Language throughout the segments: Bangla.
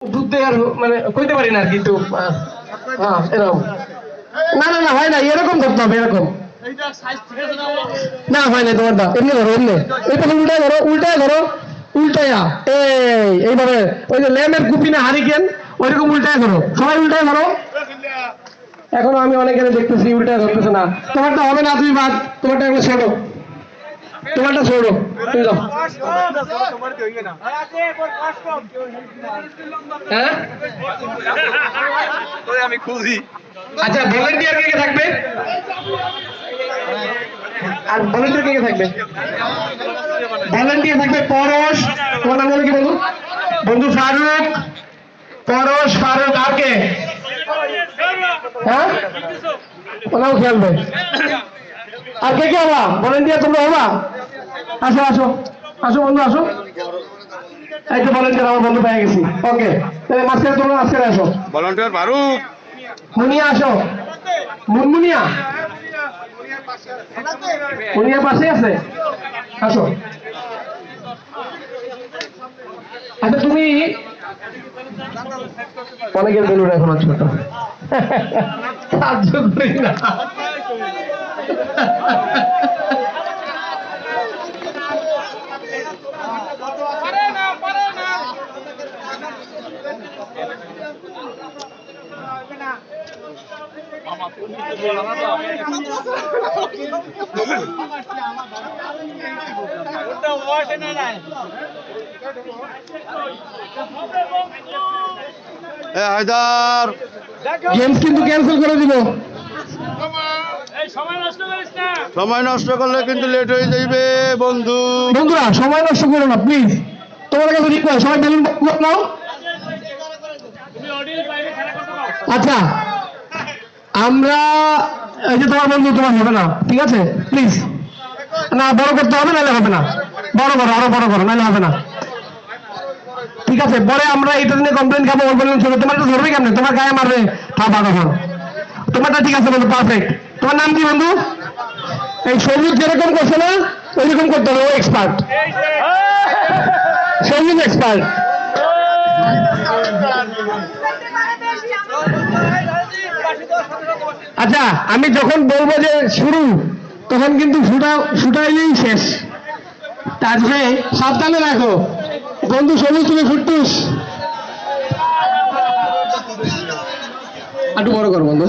বুঝতে আর মানে কইতে পারি না আর কি একটু হ্যাঁ এরকম না না না হয় না এরকম করতে হবে এরকম না হয় না তোমারটা এমনি ধরো এমনি এই পাশে উল্টায় ধরো উল্টায় ধরো উল্টায়া এইভাবে ওই যে ল্যামের কুপি না হারিকেন ওইরকম উল্টায় ধরো সবাই উল্টায় ধরো এখনো আমি অনেকের দেখতেছি উল্টায় ধরতেছে না তোমারটা হবে না তুমি বাদ তোমারটা একবার ছোট তোমারটা ছোট তুমি যাও হ্যাঁ আমি খুঁজি। আচ্ছা ভলান্টিয়ার কে কে থাকবে আর ভলান্টিয়ার কে কে থাকবে ভলান্টিয়ার থাকবে পরশ তোমার নাম কি বন্ধু বন্ধু ফারুক পরশ ফারুক আর কে হ্যাঁ ওনাও খেলবে আর কে কে হবা ভলান্টিয়ার তোমরা হবা আসো আসো আসো বন্ধু আসো এই তো ভলান্টিয়ার আমার বন্ধু পেয়ে গেছি ওকে তাহলে মাঝখানে তোমরা আজকে আসো ভলান্টিয়ার ফারুক মুনিয়া আসো মুনমুনিয়া মুনিয়া পাশে আছে আসো আচ্ছা তুমি অনেকের বেলুন এখন ছোট সাহায্য করি না হায়দার গেমস কিন্তু ক্যান্সেল করে দিব সময় নষ্ট করলে কিন্তু লেট হয়ে যাইবে বন্ধু। বন্ধুরা সময় নষ্ট করো না প্লিজ তোমার কাছে রিকোয়েস্ট সবাই বেলুন নাও আচ্ছা আমরা এই যে তোমার বন্ধু তোমার হবে না ঠিক আছে প্লিজ না বড় করতে হবে নাহলে হবে না বড় করো আরো বড় করো নাহলে হবে না ঠিক আছে পরে আমরা এটা নিয়ে কমপ্লেন খাবো ওর বলুন ছোট তোমার তো ধরবে কেমন তোমার গায়ে মারবে থাপা তখন তোমারটা ঠিক আছে বন্ধু পারফেক্ট তোমার নাম কি বন্ধু এই সবুজ যেরকম করছে না ওইরকম করতে হবে ও এক্সপার্ট সবুজ এক্সপার্ট আচ্ছা আমি যখন বলবো যে শুরু তখন কিন্তু ফুটাইলেই শেষ তারপরে সাবধানে রাখো বন্ধু সবুজ তুমি ফুটুস একটু বড় কর বন্ধু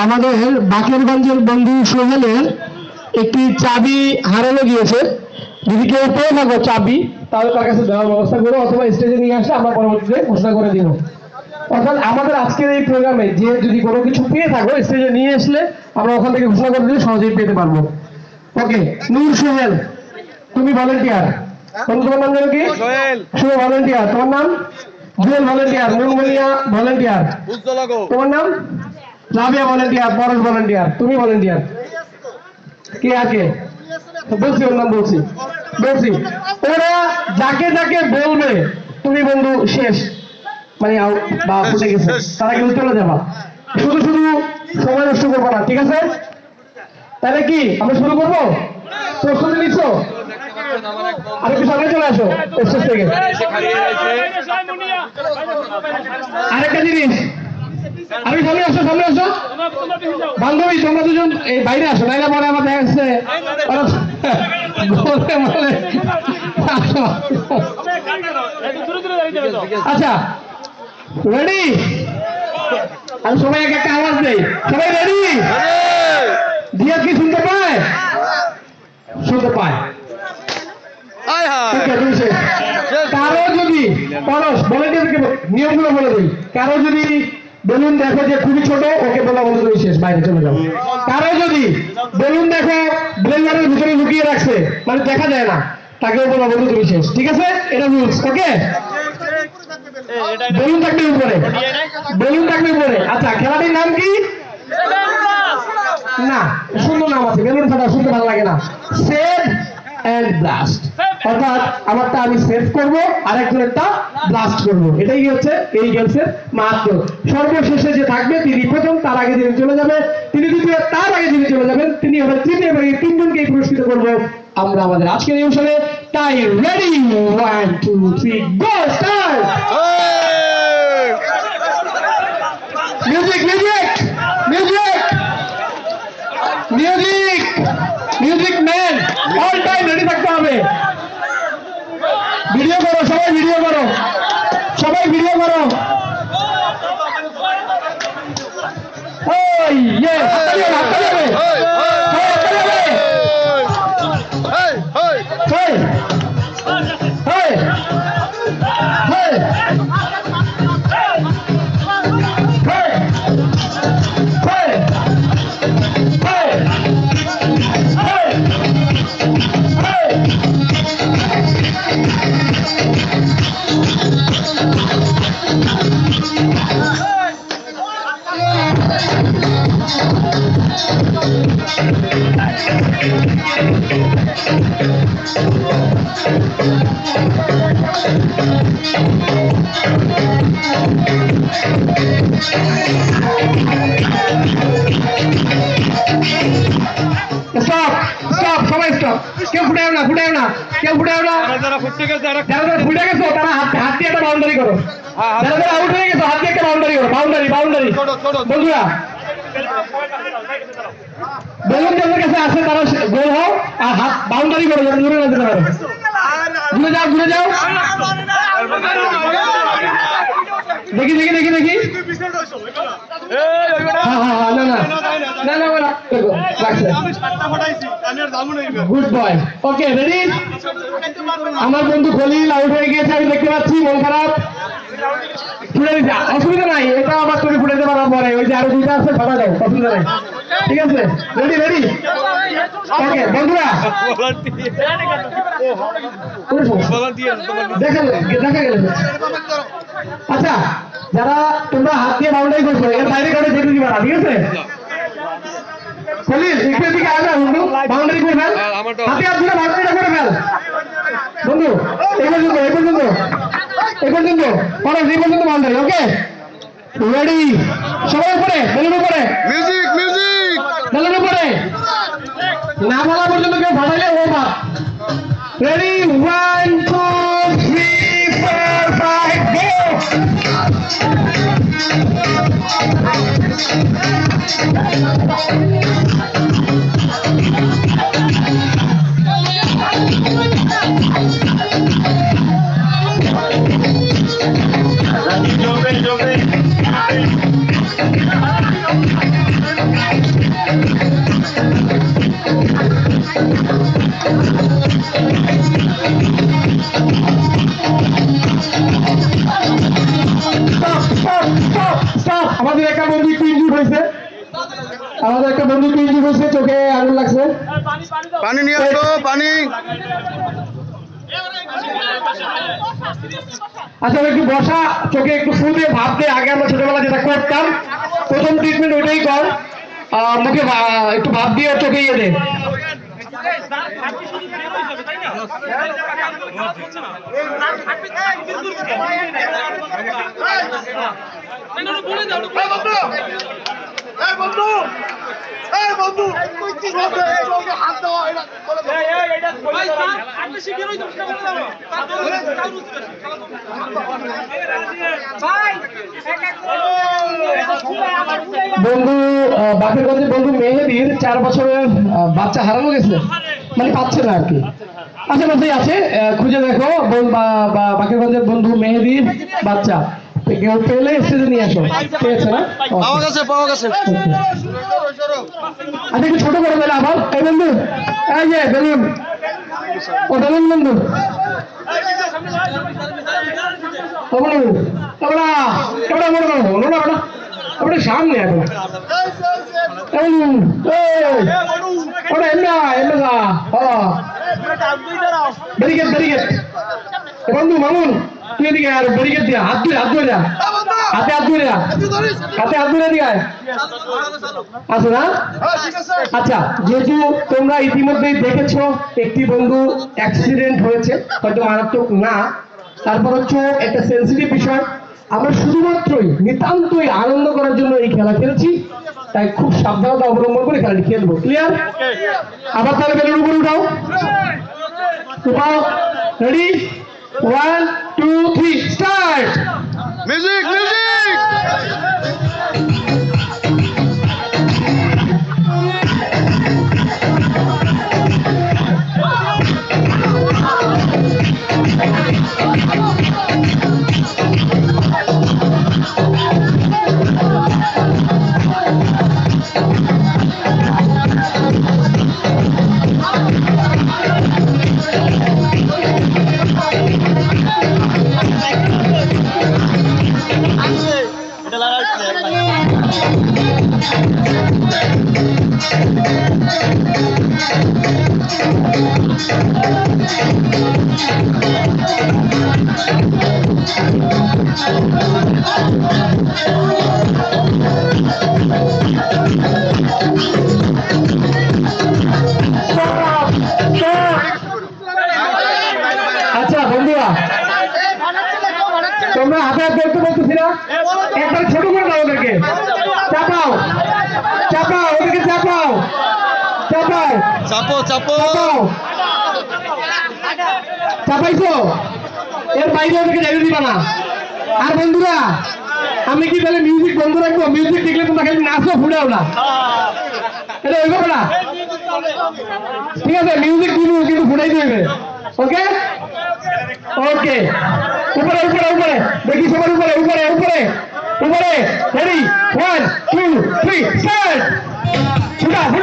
আমাদের বাকেরগঞ্জের বন্ধু সোহেলের একটি চাবি হারানো গিয়েছে যদি কেউ পেয়ে থাকো চাবি তাহলে তার কাছে দেওয়ার ব্যবস্থা করো অথবা স্টেজে নিয়ে আসলে আমরা পরবর্তীতে ঘোষণা করে দিব অর্থাৎ আমাদের আজকের এই প্রোগ্রামে যে যদি কোনো কিছু পেয়ে থাকো স্টেজে নিয়ে আসলে আমরা ওখান থেকে ঘোষণা করে দিলে সহজেই পেতে পারবো ওকে নূর সোহেল তুমি ভলেন্টিয়ার তোমার নাম জানো কি শুভ ভলেন্টিয়ার তোমার নাম জুয়েল ভলেন্টিয়ার মুনমুনিয়া ভলেন্টিয়ার তোমার নাম রাবিয়া ভলেন্টিয়ার পরশ ভলেন্টিয়ার তুমি ভলেন্টিয়ার কে আগে বলছি ওর নাম বলছি ওরা যাকে যাকে বলবে তুমি বন্ধু শেষ মানে বা ফুটে গেছে তারা কিন্তু চলে যাবা শুধু শুধু সময় নষ্ট করবো না ঠিক আছে তাহলে কি আমরা শুরু করবো প্রস্তুতি নিচ্ছ আর একটু সামনে চলে আসো স্টেজ থেকে আরেকটা জিনিস আমি সামনে আসো বান্ধবী তোমরা দুজন এই বাইরে আসো নাইলে পরে আমার দেখা যাচ্ছে আচ্ছা রেডি আমি সবাই একটা আওয়াজ দেই সবাই রেডি দিয়া কি শুনতে পায় কারো যদি পরশ ভলেন্টিয়ারকে নিয়মগুলো বলে দিই কারো যদি বেলুন দেখো যে খুবই ছোট ওকে বলা বন্ধু তুমি শেষ বাইরে চলে যাও কারো যদি বেলুন দেখো ব্লেজারের ভিতরে লুকিয়ে রাখছে মানে দেখা যায় না তাকেও বলা বন্ধু তুমি শেষ ঠিক আছে এটা রুলস ওকে বেলুন থাকবে উপরে আচ্ছা খেলাটির নাম কি না সুন্দর নাম আছে বেলুন ফাটা শুনতে ভালো লাগে না সেভ এন্ড ব্লাস্ট, অর্থাৎ আমারটা আমি সেভ করব আর একজনেরটা ব্লাস্ট করব। এটাই হচ্ছে এই গেমসের মাত্র। সর্বশেষে যে থাকবে তিনি প্রথম, তার আগে যিনি চলে যাবে তিনি দ্বিতীয়, তার আগে যিনি চলে যাবেন তিনি হবেন তৃতীয়, এবং এই তিনজনকেই পুরস্কৃত করব আমরা আমাদের আজকের এই অনুষ্ঠানে। তাই ready, 1 2 3 go, start. Music music music music music man, all time ready থাকতে হবে। ভিডিও করো সবাই, ভিডিও করো সবাই, ভিডিও করো। ওই ইয়ে হাততালি হবে, হাততালি হবে, হাততালি হবে। হেই হেই হেই স্টপ স্টপ, সবাই স্টপ। কেউ ফুটাও না, ফুটাও না, কেউ ফুটাও না। যারা ফুটে গেছো তারা হাত দিয়ে একটা বাউন্ডারি করো। যারা যারা আউট হয়ে গেছো হাত দিয়ে একটা বাউন্ডারি করো, বাউন্ডারি বাউন্ডারি। বন্ধুরা বেলুন যাদের কাছে আছে তারা গোল হও আর হাত বাউন্ডারি করো, যাতে দূরে না যেতে পারে। ঘুরে যাও, ঘুরে যাও। দেখি দেখি দেখি দেখি। হ্যাঁ হ্যাঁ হ্যাঁ, না না না না, গুড বয়। Okay ready. আমার বন্ধু খলিল আউট হয়ে গিয়েছে, আমি দেখতে পাচ্ছি, মন খারাপ। ফুটে দিতে অসুবিধা নাই, এটা আবার তুমি ফুটে দিতে পারার পরে ওই যে আরো দুইটা আছে ফাটা দাও, অসুবিধা নাই। ঠিক আছে, রেডি রেডি। ওকে বন্ধুরা, দেখা গেল। আচ্ছা, যারা তোমরা হাত দিয়ে বাউন্ডারি করছো এর বাইরে কাউকে যেতে দিবা না, ঠিক আছে? খলিল একটু দিকে আগে বন্ধু, বাউন্ডারি করে ফেল, হাতে হাত ধরে বাউন্ডারিটা করে ফেল বন্ধু। এই পর্যন্ত এই পর্যন্ত এই পর্যন্ত এই পর্যন্ত বাউন্ডারি। ওকে রেডি, সবাই উপরে, বেলুন উপরে, মিউজিক মিউজিক। বেলুন উপরে। না বলা পর্যন্ত কেউ ফাটাইলে ও বাপ। রেডি, 1 2 3 4 5 গো। আমাদের একটা বন্ধু একটু ইনজুর হয়েছে, আমাদের একটা বন্ধু একটু ইনজুর হয়েছে, চোখে আগুন লাগছে। পানি নিয়ে আসো, পানি। আচ্ছা একটু বসা, চোখে একটু ফু দিয়ে ভাব দিয়ে, আগে আমরা ছোটবেলা যেটা করতাম প্রথম ট্রিটমেন্ট ওইটাই কর, মুখে একটু ভাব দিয়ে চোখে ইয়ে দে। বন্ধু বাকেরগঞ্জের বন্ধু মেহেদির 4 বছরের বাচ্চা হারানো গেছে, মানে পাচ্ছে না আর কি, আশেপাশেই আছে, খুঁজে দেখো। বাকেরগঞ্জের বন্ধু মেহেদির বাচ্চা কেউ পেলে স্টেজে নিয়ে আসো। পেয়েছে না? পাওয়া গেছে, পাওয়া গেছে। আচ্ছা একটু ছোট করে দিলে আবার। এই বন্ধু, এই যে বেলুন, ও বেলুন বন্ধু, সামনে এখন ওটা এমনা এমনা ব্যারিকেড ব্যারিকেড। বন্ধু মামুন তুই এদিকে আর ব্যারিকেড দিয়া হাত ধরে হাতে হাত ধরে দিয়ে আছে না? আচ্ছা, যেহেতু তোমরা ইতিমধ্যেই দেখেছো একটি বন্ধু অ্যাক্সিডেন্ট হয়েছে, হয়তো মারাত্মক না, তারপর হচ্ছে একটা সেন্সিটিভ বিষয়, আমরা শুধুমাত্রই নিতান্তই আনন্দ করার জন্য এই খেলা খেলছি, তাই খুব সাবধানতা অবলম্বন করে খেলাটি খেলবো। ক্লিয়ার? আবার তাহলে বেলুন উপরে উঠাও, রেডি, 1 2 3 স্টার্ট। মিউজিক মিউজিক আচ্ছা বন্ধুরা, তোমরা হাতে হাত দেখতে বলতেছি না, একবার ছোট করে দাও ওদেরকে, চাপাও ওদেরকে, চাপাও চাপো চাপো চাপাইছো, এর বাইরে ওদেরকে যাইতে দিবা না। আর বন্ধুরা, আমি কি তাহলে মিউজিক বন্ধ রাখবো? মিউজিক দেখলে তোমরা খালি নাচো, ফুটাও না, এটা হইব না, ঠিক আছে? মিউজিক দিব কিন্তু ফুটাই দিবে, ওকে ওকে। উপরে দেখি সবার উপরে, রেডি, 1 2 3 স্টার্ট। ফুটা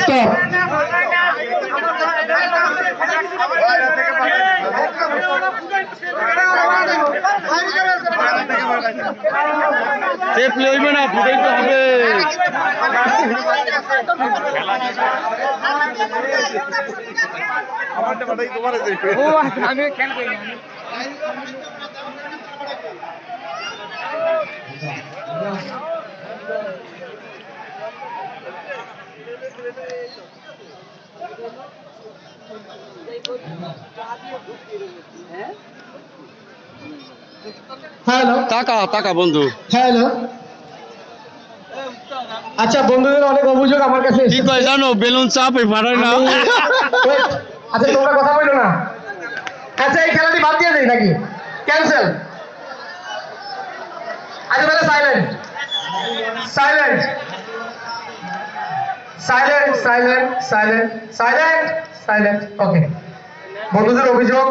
Stop. সেফ লইবে না, ফুটাইতে হবে। হ্যালো টাকা বন্ধু, হ্যালো। আচ্ছা, বন্ধুদের অনেক অভিযোগ আমার কাছে কি এসেছে। কয় জানো, বেলুন চাপে ফাটায় না। Wait, আচ্ছা তোমরা কথা বলো না। আচ্ছা, এই খেলাটি বাদ দিয়ে দেই নাকি? ক্যান্সেল। আচ্ছা তাহলে সাইলেন্ট। ওকে। বন্ধুদের অভিযোগ,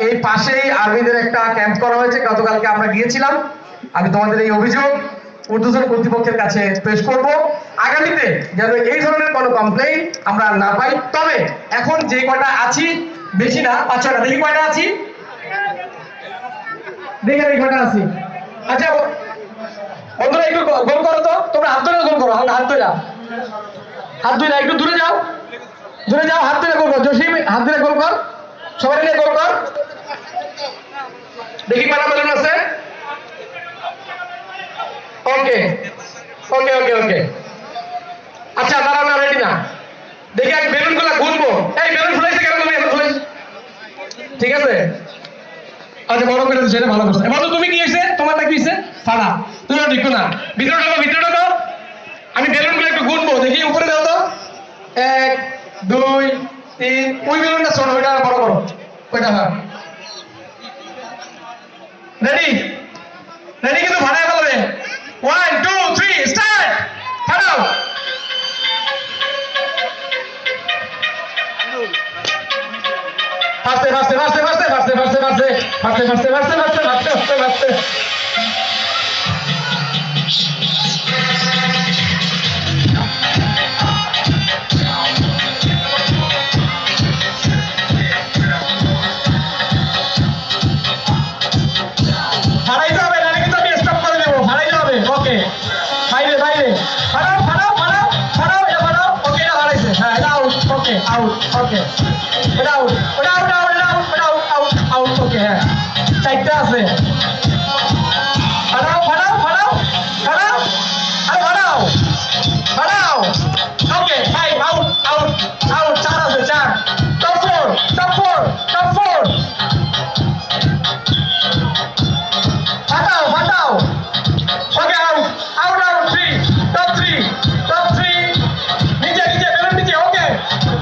এই পাশেই আর্মিদের একটা ক্যাম্প করা হয়েছে, গতকালকে আমরা গিয়েছিলাম। আমি তোমাদের এই অভিযোগ ঊর্ধ্বতন কর্তৃপক্ষের কাছে পেশ করব, আগামীতে যেন এই ধরনের কোনো কমপ্লেইন আমরা না পাই। তবে এখন যে কয়টা আছি, বেশি না, 5-6টা, দেখি কয়টা আছি, দেখে এই কয়টা আছি। আচ্ছা বন্ধুরা, একটু গোল করো তো, তোমরা হাত ধরে গোল করো, হাত ধরে একটু দূরে যাও, হাত ধরে গোল কর। জসিম, হাত ধরে গোল কর, সবাই মিলে গোল কর। দেখি কয়টা বেলুন আছে। ওকে। আচ্ছা দাঁড়াও না, রেডি না, দেখি আমি বেলুন গুলা গুনবো। এই বেলুন ফুলাইছে কেন তুমি? এখন ফুলাইছে ঠিক আছে? আচ্ছা বড় করে দিচ্ছে, এটা ভালো করছে। এবার তো তুমি কি হয়েছে, তোমারটা কি হয়েছে? সাদা। তুমি ঠিক না, ভিতরে ঢোকো, ভিতরে ঢোকো। আমি বেলুনগুলো একটু গুনবো, দেখি উপরে দাও তো। 1 2 3, ওই বেলুনটা ছোট, ওইটা বড় করো, ওইটা। হ্যাঁ রেডি, রেডি, কিন্তু ভাড়ায় ফেলবে। 1 2 3 স্টার্ট। ফাটাও। ফাস্টে ফাস্টে ফাস্টে ফাস্টে ফাস্টে ফাস্টে ফাস্টে ফাস্টে ফাস্টে ফাস্টে ফাস্টে ফাস্টে ফাস্টে। ফাড়াইতে হবে, নাহলে কিন্তু আমি স্টপ করে দেবো। ফাড়াইতে হবে, ওকে। বাইরে বাইরে ফাড়াও ফাড়াও ফাড়াও ফাড়াও, এটা ফাড়াও, ওকে, এটা ফাড়াইছে। হ্যাঁ এটা আউট, ওকে আউট, ওকে এটা আউট, ওটা out, out, out, out, out, out, okay. হ্যাঁ চারটা আছে। ফাড়াও ফাড়াও ফাড়াও ফাড়াও, আরে ফাড়াও ফাড়াও, ওকে। 5 আউট আউট আউট, 4 আছে, 4। Top 4, top 4, top 4। ফাটাও ফাটাও, okay out out out. 3, top 3, top 3। নিচে নিচে বেলুন নিচে, ওকে।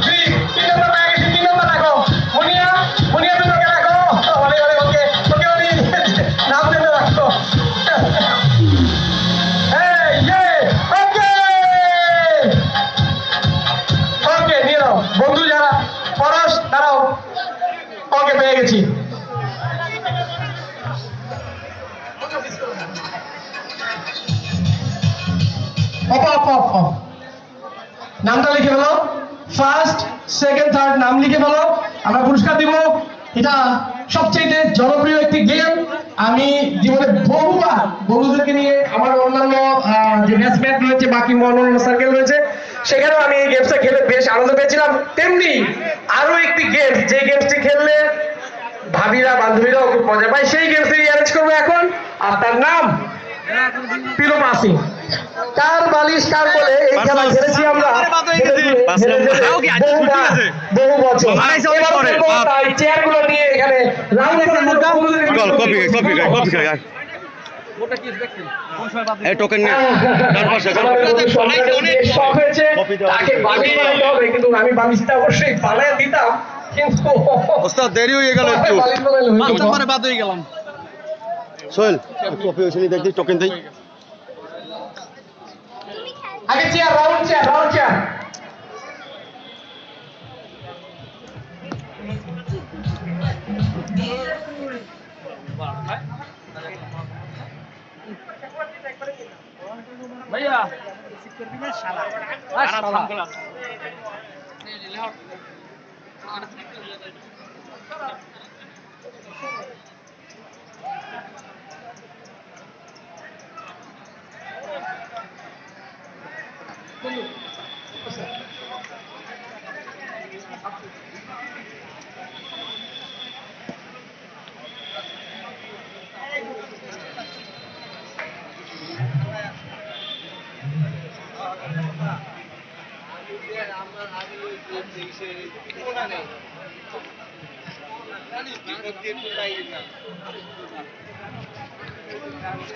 3 নম্বর পেয়ে গেছি, 3 নম্বর রাখো। মুনিয়া মুনিয়া দুটোকে রাখো, ওরে ওরে, ওকে ওকে, ওরে নাম দেবে রাখো। এই ইয়ে, ওকে ওকে, নিয়ে নাও বন্ধু যারা। পরশ দাঁড়াও, ওকে পেয়ে গেছি। নামটা লিখে ফেলো, ফার্স্ট সেকেন্ড থার্ড নাম লিখে ফেলো, আমরা পুরস্কার দিব। এটা সবচেয়ে জনপ্রিয় একটি গেম। আমি জীবনে বহুবার বন্ধুদেরকে নিয়ে, আমার অন্যান্য যে ব্যাচমেট রয়েছে, বাকি অন্যান্য সার্কেল রয়েছে, সেখানেও আমি এই গেমসটা খেলে বেশ আনন্দ পেয়েছিলাম। তেমনি আরো একটি গেম, যে গেমসটি খেললে ভাবিরা বান্ধবীরাও খুব মজা পায়, সেই গেমসটি অ্যারেঞ্জ করবো এখন। আর তার নাম পিলো পাসিং। কার বালিশ কার বলে এই খেলা খেলেছি আমরা বহু বছর। তাই চেয়ারগুলো নিয়ে এখানে রাউন্ড করে শখ হয়েছে, তাকে বালিশ বানাইতে হবে, কিন্তু আমি বালিশটা অবশ্যই বানায় দিতাম, কিন্তু ওস্তাদ দেরি হয়ে গেল একটু। বাদ হয়ে গেলাম। সোহেল কপি হয়েছে দেখি, টোকেন দেই। আগে chair, round chair, round chair. ভাইয়া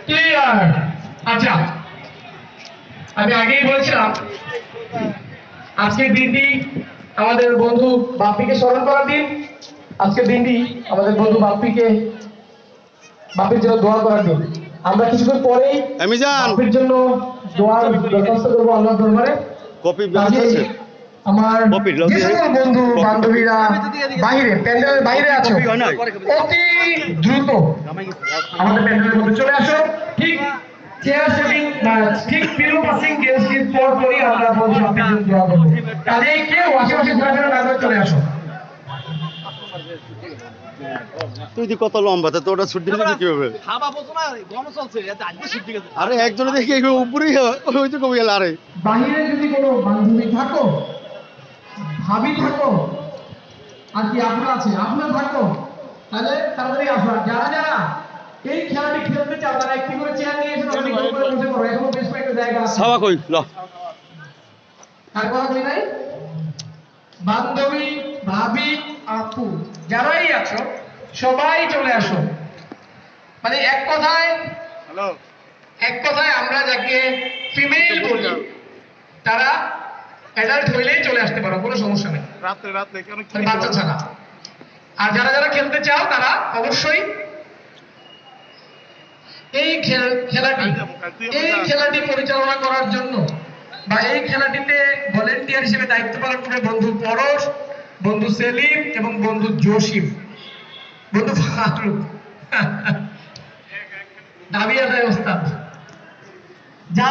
ক্লিয়ার। আচ্ছা, আমি আগেই বলেছিলাম আজকের দিনটি আমাদের বন্ধু বাপ্পিকে স্মরণ করার দিন। আজকের দিনটি আমাদের বন্ধু বাপ্পির জন্য দোয়া করার দিন। আমরা কিছুক্ষণ পরেই বাপ্পির জন্য দোয়ার দরখাস্ত করবো আল্লাহর দরবারে। কপি আমার যে সকল বন্ধু বান্ধবীরা বাইরে, প্যান্ডেলের বাইরে আছো, অতি দ্রুত আমাদের প্যান্ডেলের মধ্যে চলে আসো। ঠিক চেয়ার সেটিং, ঠিক পিলো পাসিং গেমসটির পরপরই আমরা বন্ধু বাপ্পির জন্য দোয়া করবো। কাজেই কেউ আশেপাশে ঘোরাফেরা না করে চলে আসো। তুই দি কত লম্বা, তো ওটা ছুটি দিতে কি হবে? হাবা বলছো না, গরম চলছে, এতে আজকে ছুটি গেছে। আরে একজনে দেখি উপরেই ওই তো কমে গেল। আরে বাহিরে যদি কোনো বান্ধবী থাকো, ভাবি থাকো, আর কি আপনার আছে, আপনার থাকো, তাহলে তাড়াতাড়ি আসো। আর যারা যারা এই খেলাটি খেলতে চাও, তারা একটি করে চেয়ার নিয়ে এসে তাদের উপরে বসে পড়ো। এখনো বেশ কয়েকটা জায়গা আছে। সাবা কই ল আর কথা কই নাই বান্ধবী ভাবি, আপু, যারাই আছো সবাই চলে আসো। মানে এক কথায় হ্যালো আমরা যাকে ফিমেল বলি তারা অ্যাডাল্ট হইলেই চলে আসতে পারো, কোনো সমস্যা নেই, রাত্রে কেন কি মানে বাচ্চা ছাড়া। আর যারা যারা খেলতে চাও তারা অবশ্যই এই খেলাটি পরিচালনা করার জন্য বা এই খেলাটিতে ভলেন্টিয়ার হিসেবে দায়িত্ব পালন করে বন্ধু পরশ, বন্ধু সেলিম এবং বন্ধু জসিম, বন্ধু ফারুক দাবি আদায় ওস্তাদ।